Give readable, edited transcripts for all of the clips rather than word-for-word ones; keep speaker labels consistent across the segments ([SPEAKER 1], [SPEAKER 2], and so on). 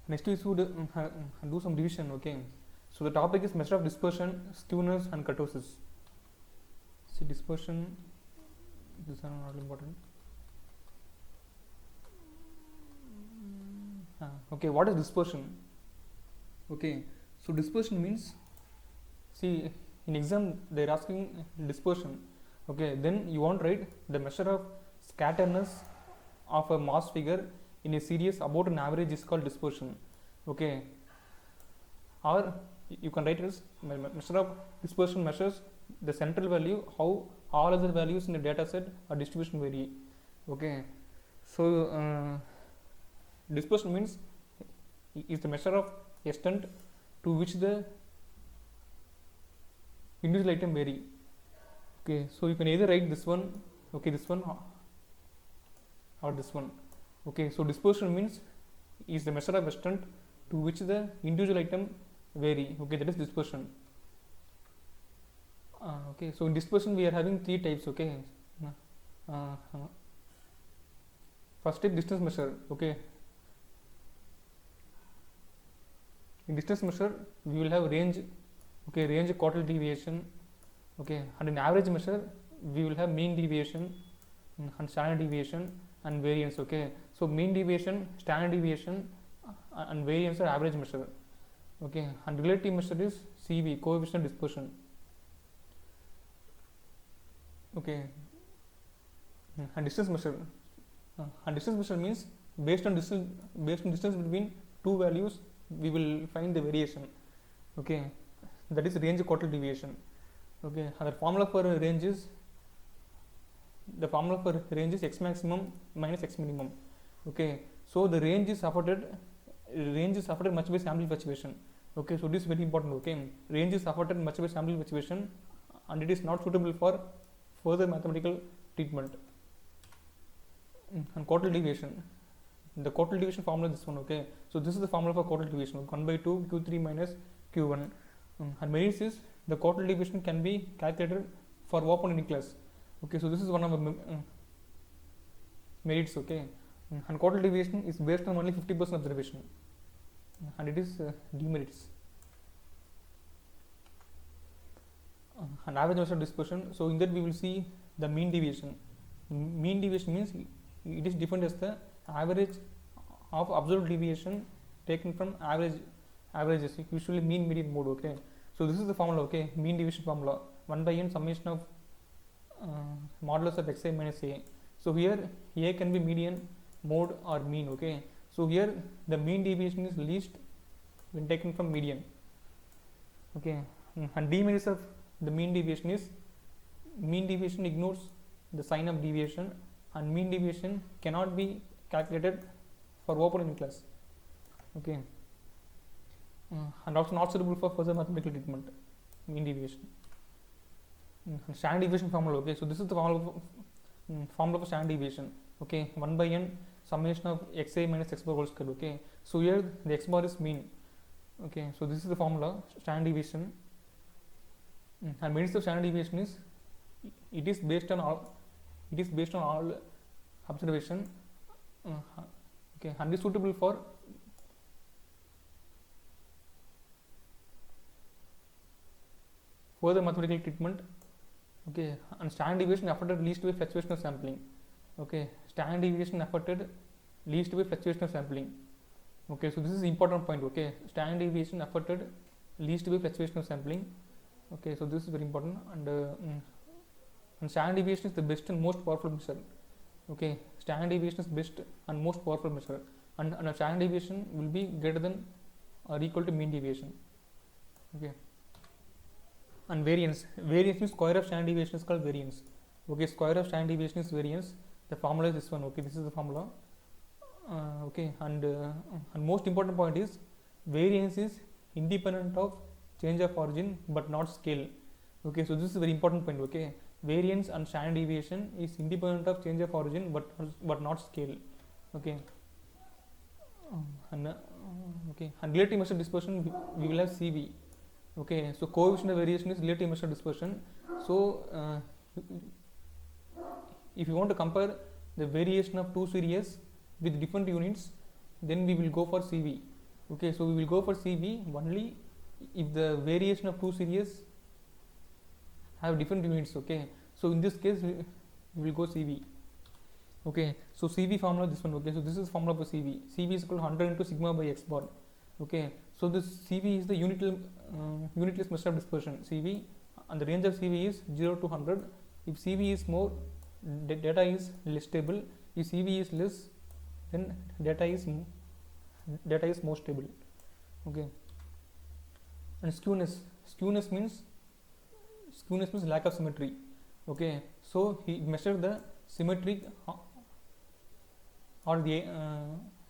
[SPEAKER 1] Next we should do some revision. Okay, so the topic is measure of dispersion, skewness, and kurtosis. See, dispersion, this is not important. Okay, what is dispersion? Okay, so dispersion means, see, in exam they are asking dispersion. Okay, then you want to write the measure of scatterness of a mass figure in a series about an average is called dispersion. Okay, or you can write it as measure of dispersion measures the central value how all other values in the data set or distribution vary. Okay, so dispersion means is the measure of extent to which the individual item vary. Okay, so you can either write this one, okay, this one, or this one. Okay, so dispersion means is the measure of extent to which the individual item vary. Okay, that is dispersion. Okay, so in dispersion we are having three types. Okay, first type, distance measure. Okay, in distance measure we will have range. Okay, range, quartile deviation. Okay, and in average measure we will have mean deviation and standard deviation and variance. Okay, so mean deviation, standard deviation, and variance are average measure. Okay, and relative measure is CV, coefficient of dispersion. Okay, and distance measure. And distance measure means based on distance between two values we will find the variation. Okay, that is range, quartile deviation. Okay, and the formula for range is x maximum minus x minimum. Okay, so the range is affected much by sample fluctuation. Okay, so this is very important. Okay, range is affected much by sample fluctuation and it is not suitable for further mathematical treatment. And quartile deviation, the quartile deviation formula is this one. Okay, so this is the formula for quartile deviation, 1 by 2 q3 minus q1. And merits is the quartile deviation can be calculated for open any class. Okay, so this is one of the merits. Okay, and quartile deviation is based on only 50% observation, and it is demerits. And average measure of dispersion. So in that we will see the mean deviation. Mean deviation means it is defined as the average of observed deviation taken from averages, usually mean, median, mode. Okay, so this is the formula. Okay, mean deviation formula, 1 by n summation of modulus of xi minus a. So here a can be median, mode, or mean. Okay, so here the mean deviation is least when taken from median. Okay, and demerits of the mean deviation is mean deviation ignores the sign of deviation and mean deviation cannot be calculated for open in class. Okay, and also not suitable for further mathematical treatment, mean deviation. Standard deviation formula. Okay, so this is the formula for standard deviation. Okay, 1 by n summation of xi minus x bar whole square. Okay, so here the x bar is mean. Okay, so this is the formula standard deviation. And merits of standard deviation is it is based on all observation. Okay, and is suitable for further mathematical treatment. Okay, and standard deviation affected least by fluctuation of sampling. Okay, standard deviation affected least by fluctuation of sampling. Okay, so this is important point. Okay, standard deviation affected least by fluctuation of sampling. Okay, so this is very important. And standard deviation is the best and most powerful measure. Okay, standard deviation is best and most powerful measure, and a standard deviation will be greater than or equal to mean deviation. Okay, and variance means square of standard deviation is called variance. Okay, square of standard deviation is variance. The formula is this one. Okay, this is the formula. Okay, and most important point is variance is independent of change of origin but not scale. Okay, so this is a very important point. Okay, variance and standard deviation is independent of change of origin but not scale. Okay, and relative measure dispersion we will have CV. Okay, so coefficient of variation is relative measure dispersion. So if you want to compare the variation of two series with different units, then we will go for CV. Okay, so we will go for CV only if the variation of two series have different units. Okay, so in this case we will go CV. Okay, so CV formula this one. Okay, so this is formula for CV. CV is equal to 100 into sigma by x bar. Okay, so this CV is the unitless measure of dispersion, CV, and the range of CV is 0 to 100. If CV is more, data is less stable. If CV is less, then data is more stable. Okay, and skewness means lack of symmetry. Okay, so he measured the symmetric or the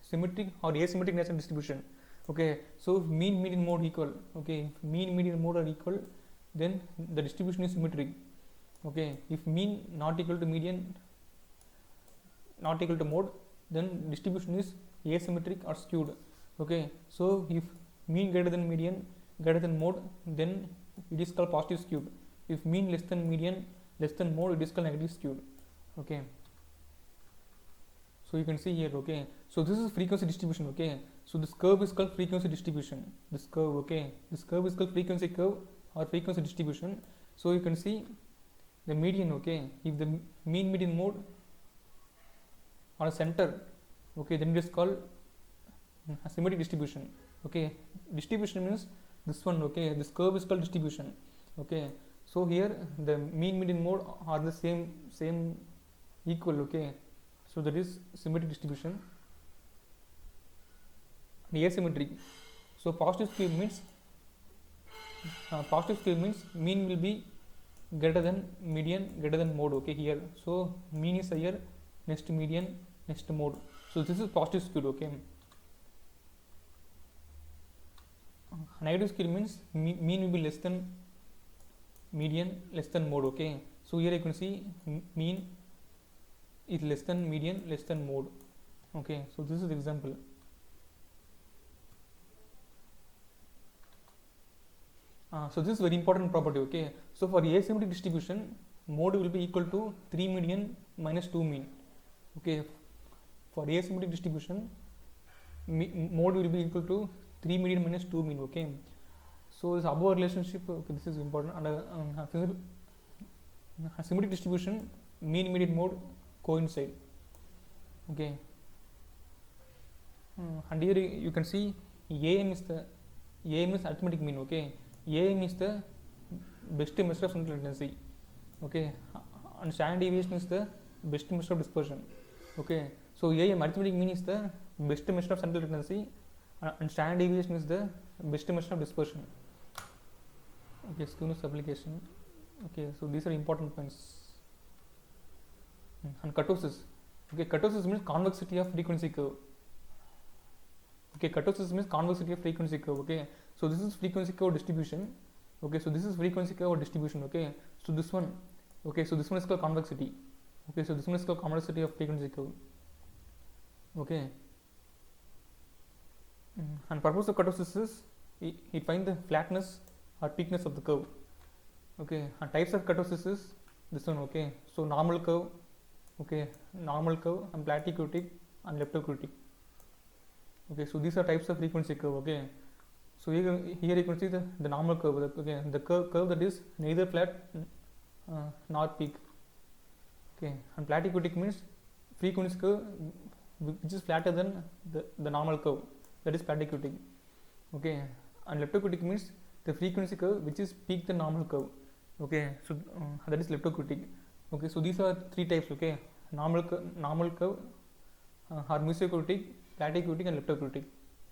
[SPEAKER 1] symmetric or asymmetric Nash distribution. Okay, so if mean, median, mode equal. Okay, if mean, median, mode are equal, then the distribution is symmetric. Okay, if mean not equal to median, not equal to mode, then distribution is asymmetric or skewed. Okay, so if mean greater than median, greater than mode, then it is called positive skewed. If mean less than median, less than mode, it is called negative skewed. Okay, so you can see here. Okay, so this is frequency distribution. Okay, so this curve is called frequency distribution. This curve, okay, this curve is called frequency curve or frequency distribution. So you can see the median. Okay, if the mean, median, mode or a center, okay, then it is called a symmetric distribution. Okay, distribution means this one. Okay, this curve is called distribution. Okay, so here the mean, median, mode are the same equal. Okay, so that is symmetric distribution. Asymmetric, so positive skew means mean will be greater than median, greater than mode. Okay, here, so mean is higher, next median, next mode. So this is positive skewed. Okay, negative skewed means mean will be less than median, less than mode. Okay, so here you can see mean is less than median, less than mode. Okay, so this is the example. So this is very important property. Okay, so for asymmetric distribution, mode will be equal to 3 median minus 2 mean. Okay, for asymmetric distribution, mode will be equal to 3 median minus 2 mean. Okay, so this above relationship, okay, this is important. And symmetric distribution, mean, median, mode coincide. Okay, and here you can see AM is arithmetic mean. Okay, AM is the best measure of central tendency. Okay, and standard deviation is the best measure of dispersion. Okay, so AM arithmetic mean is the best measure of central tendency, and standard deviation is the best measure of dispersion. Okay, skewness application. Okay, so these are important points. And kurtosis. Okay, kurtosis means convexity of frequency curve. Okay, kurtosis means convexity of frequency curve. Okay, so this is frequency curve distribution. Okay, so this is frequency curve distribution. Okay, so this one. Okay, so this one is called convexity. Okay, so this one is called convexity of frequency curve. Okay, and purpose of kurtosis is it find the flatness or peakness of the curve. Okay, and types of kurtosis is this one. Okay, so normal curve. Okay, normal curve and platykurtic and leptokurtic. Okay, so these are types of frequency curve. Okay, so here you can see the normal curve. Okay, the curve that is neither flat nor peak. Okay, and platykurtic means frequency curve which is flatter than the normal curve, that is platykurtic. Okay, and leptokurtic means the frequency curve which is peak the normal curve. Okay, so that is leptokurtic. Okay, so these are three types. Okay, normal curve, or mesokurtic, platykurtic, and leptokurtic.